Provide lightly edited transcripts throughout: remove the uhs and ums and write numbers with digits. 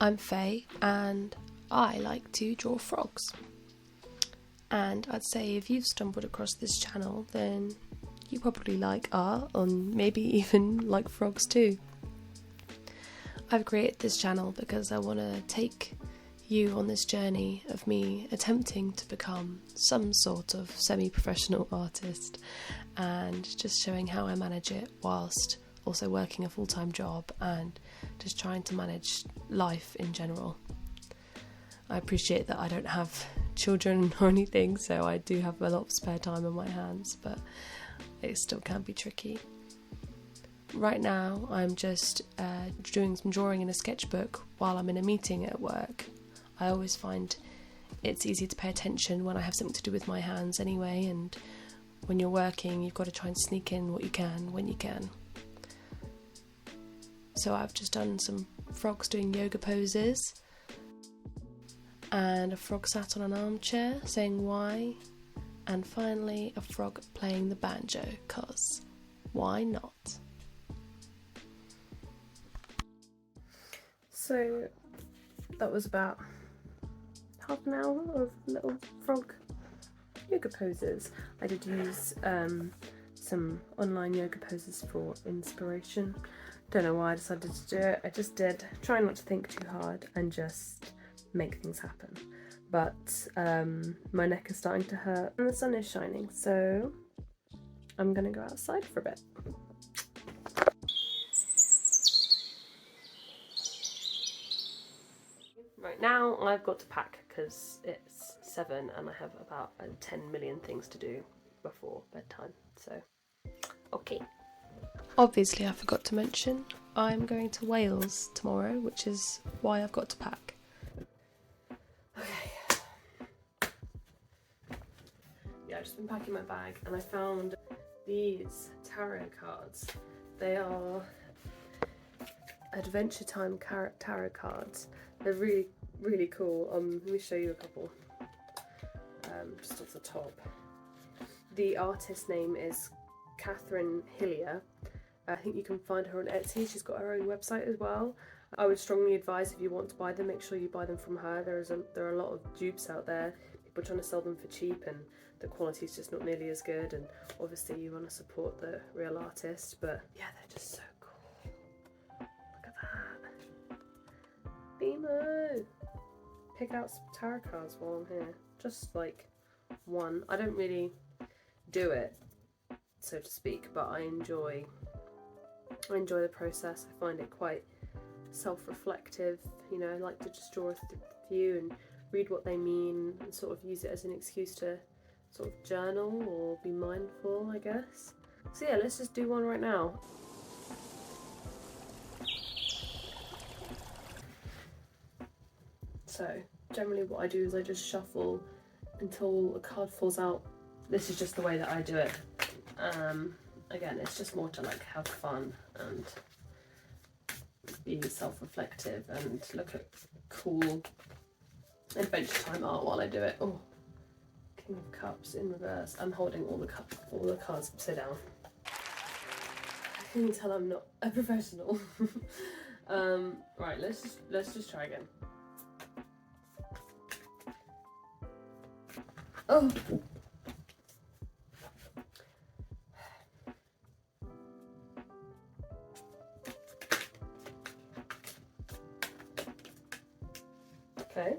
I'm Faye and I like to draw frogs. And I'd say if you've stumbled across this channel, then you probably like art, or maybe even like frogs too. I've created this channel because I want to take you on this journey of me attempting to become some sort of semi-professional artist, and just showing how I manage it whilst also working a full-time job and just trying to manage life in general. I appreciate that I don't have children or anything, so I do have a lot of spare time on my hands, but it still can be tricky. Right now I'm just doing some drawing in a sketchbook while I'm in a meeting at work. I always find it's easy to pay attention when I have something to do with my hands anyway, and when you're working you've got to try and sneak in what you can when you can. So I've just done some frogs doing yoga poses, and a frog sat on an armchair saying why, and finally a frog playing the banjo, 'cause why not? So that was about half an hour of little frog yoga poses. I did use some online yoga poses for inspiration. Don't know why I decided to do it. I just did. Try not to think too hard and just make things happen. But my neck is starting to hurt and the sun is shining, so I'm gonna go outside for a bit. Right now I've got to pack because it's 7 and I have about 10 million things to do before bedtime, so okay. Obviously I forgot to mention I'm going to Wales tomorrow, which is why I've got to pack. Okay. Yeah, I've just been packing my bag and I found these tarot cards. They are Adventure Time tarot cards. They're really cool. Let me show you a couple. Just off the top. The artist's name is Catherine Hillier. I think you can find her on Etsy. She's got her own website as well. I would strongly advise, if you want to buy them, make sure you buy them from her. There are a lot of dupes out there, people trying to sell them for cheap, and the quality is just not nearly as good, and obviously you want to support the real artist, but yeah, they're just so cool. Look at that. Fayemo! Pick out some tarot cards while I'm here. Just like one. I don't really do it, so to speak, but I enjoy the process. I find it quite self-reflective, you know. I like to just draw a few and read what they mean and sort of use it as an excuse to sort of journal or be mindful, I guess. So yeah, let's just do one right now. So generally what I do is I just shuffle until a card falls out. This is just the way that I do it. Again, it's just more to like have fun and be self-reflective and look at cool Adventure Time art while I do it. Oh, King of Cups in reverse. I'm holding all the cards upside down. I can tell I'm not a professional. Right, let's just try again. Oh. Okay,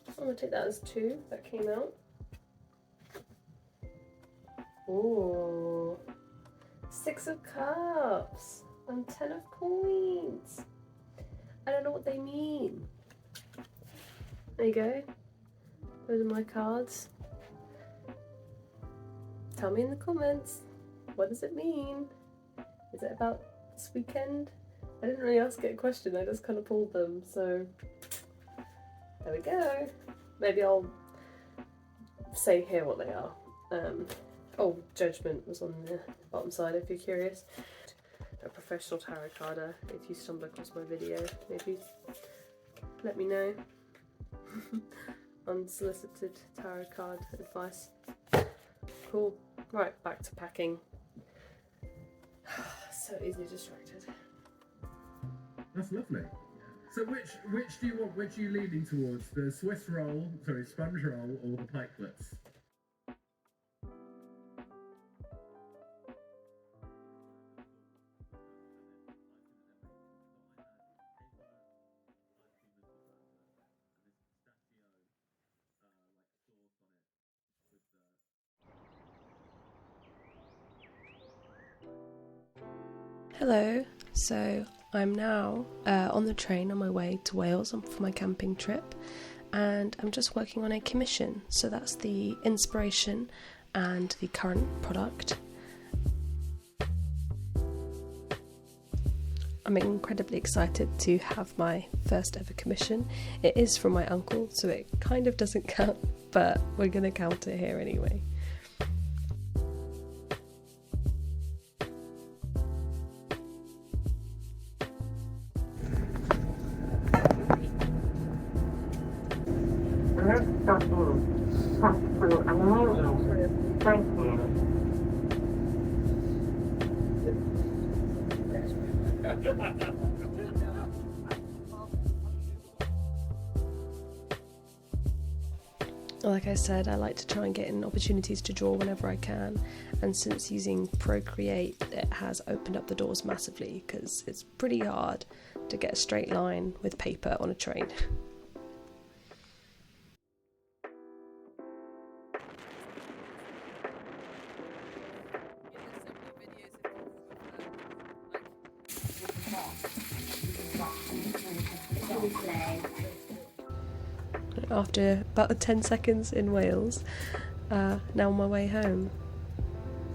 I'm going to take that as 2 that came out. Ooh, 6 of Cups and 10 of Coins. I don't know what they mean. There you go. Those are my cards. Tell me in the comments, what does it mean? Is it about this weekend? I didn't really ask it a question, I just kind of pulled them, so there we go. Maybe I'll say here what they are. Oh, Judgment was on the bottom side if you're curious. A professional tarot carder. If you stumble across my video, maybe let me know. Unsolicited tarot card advice. Cool. Right, back to packing. So easily distracted. That's lovely. So which do you want? Which are you leaning towards? The Swiss roll, sorry, sponge roll, or the pikelets? Hello, so I'm now on the train on my way to Wales for my camping trip, and I'm just working on a commission, so that's the inspiration and the current product. I'm incredibly excited to have my first ever commission. It is from my uncle, so it kind of doesn't count, but we're going to count it here anyway. Like I said, I like to try and get in opportunities to draw whenever I can, and since using Procreate, it has opened up the doors massively because it's pretty hard to get a straight line with paper on a train. After about 10 seconds in Wales, now on my way home.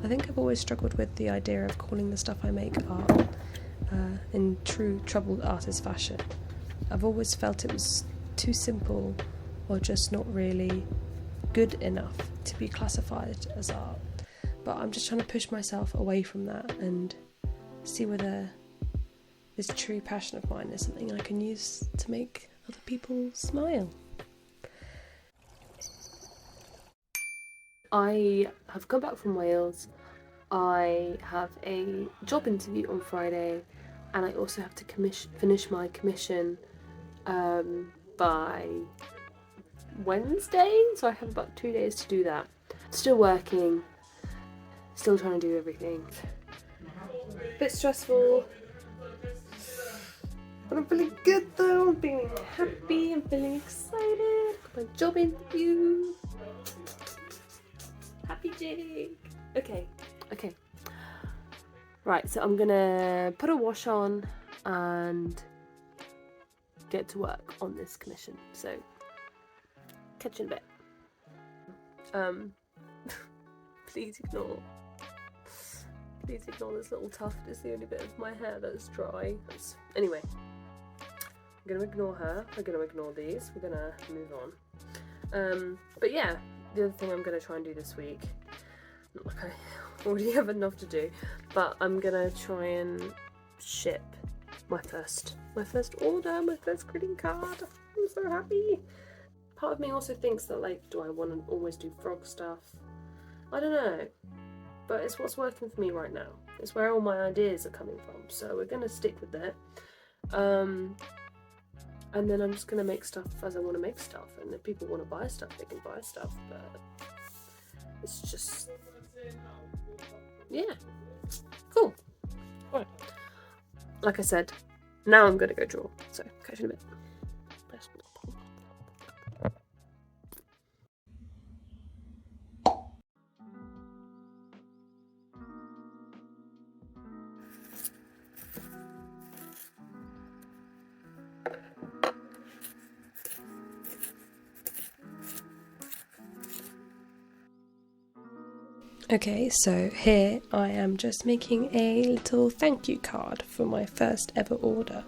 I think I've always struggled with the idea of calling the stuff I make art in true troubled artist fashion. I've always felt it was too simple or just not really good enough to be classified as art. But I'm just trying to push myself away from that and see whether this true passion of mine is something I can use to make other people smile. I have come back from Wales. I have a job interview on Friday, and I also have to finish my commission by Wednesday, so I have about 2 days to do that. Still working, still trying to do everything. Bit stressful, but I'm feeling good though. I'm feeling happy, I'm feeling excited. Got my job interview. Happy Jake. Okay. Right, so I'm gonna put a wash on and get to work on this commission. So, catch you in a bit. Please ignore this little tuft. It's the only bit of my hair that's dry. Anyway, I'm gonna ignore her. We're gonna ignore these. We're gonna move on. But yeah, the other thing I'm gonna try and do this week, not like I already have enough to do, but I'm gonna try and ship my first order, my first greeting card. I'm so happy. Part of me also thinks that, like, do I want to always do frog stuff? I don't know, but it's what's working for me right now. It's where all my ideas are coming from, so we're gonna stick with it. And then I'm just gonna make stuff as I want to make stuff, and if people want to buy stuff, they can buy stuff, but it's just, yeah, cool. Right. Like I said, now I'm gonna go draw, so catch you in a bit. Okay, so here I am just making a little thank you card for my first ever order.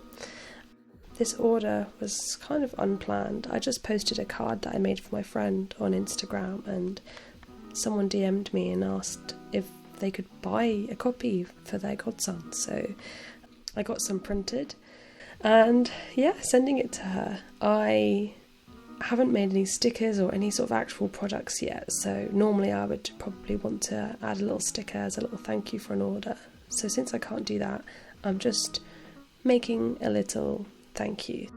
This order was kind of unplanned. I just posted a card that I made for my friend on Instagram, and someone DM'd me and asked if they could buy a copy for their godson. So I got some printed and yeah, sending it to her. I haven't made any stickers or any sort of actual products yet, so normally I would probably want to add a little sticker as a little thank you for an order. So since I can't do that, I'm just making a little thank you.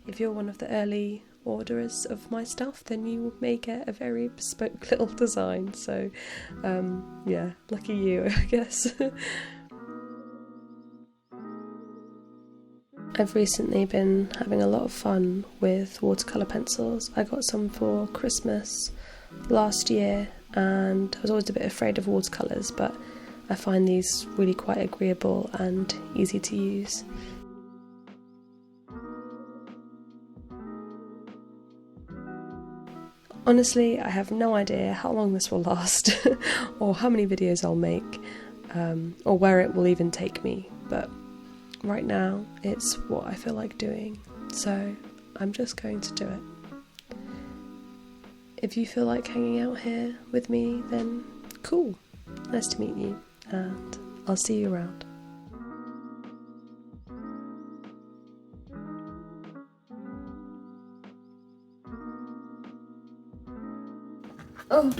if you're one of the early orderers of my stuff, then you may get a very bespoke little design. So yeah, lucky you, I guess. I've recently been having a lot of fun with watercolour pencils. I got some for Christmas last year, and I was always a bit afraid of watercolours, but I find these really quite agreeable and easy to use. Honestly, I have no idea how long this will last, or how many videos I'll make, or where it will even take me, but right now it's what I feel like doing, so I'm just going to do it. If you feel like hanging out here with me, then cool, nice to meet you, and I'll see you around. Oh!